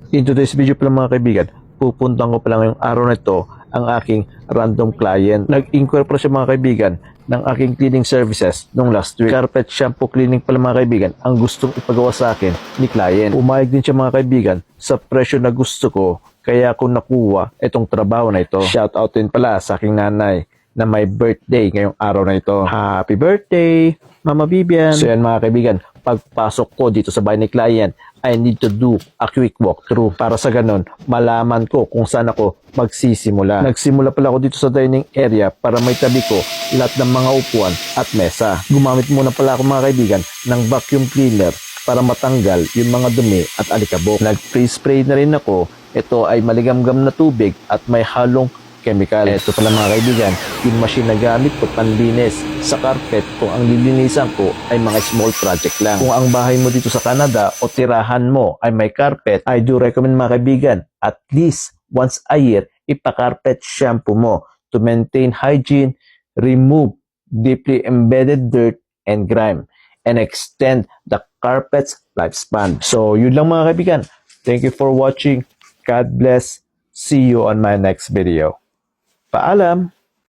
In today's video pala mga kaibigan, pupuntahan ko pala ngayong araw na ito ang aking random client. Nag-inquire pala siya mga kaibigan ng aking cleaning services nung last week. Carpet shampoo cleaning pala mga kaibigan ang gustong ipagawa sa akin ni client. Umayag din siya mga kaibigan sa presyo na gusto ko, kaya ako nakuha itong trabaho na ito. Shout out din pala sa aking nanay na may birthday ngayong araw na ito. Happy birthday, Mama Bibian! So yan mga kaibigan, pagpasok ko dito sa bahay ni client, I need to do a quick walkthrough para sa ganun, malaman ko kung saan ako magsisimula. Nagsimula pala ako dito sa dining area para may tabi ko lahat ng mga upuan at mesa. Gumamit muna pala ako mga kaibigan ng vacuum cleaner para matanggal yung mga dumi at alikabok. Nag-pre-spray na rin ako. Ito ay maligamgam na tubig at may halong chemical. Ito pala mga kaibigan, yung machine na gamit ko panlinis sa carpet kung ang lilinisan ko ay mga small project lang. Kung ang bahay mo dito sa Canada o tirahan mo ay may carpet, I do recommend mga kaibigan, at least once a year, ipa-carpet shampoo mo to maintain hygiene, remove deeply embedded dirt and grime, and extend the carpet's lifespan. So yun lang mga kaibigan. Thank you for watching. God bless. See you on my next video. Paalam!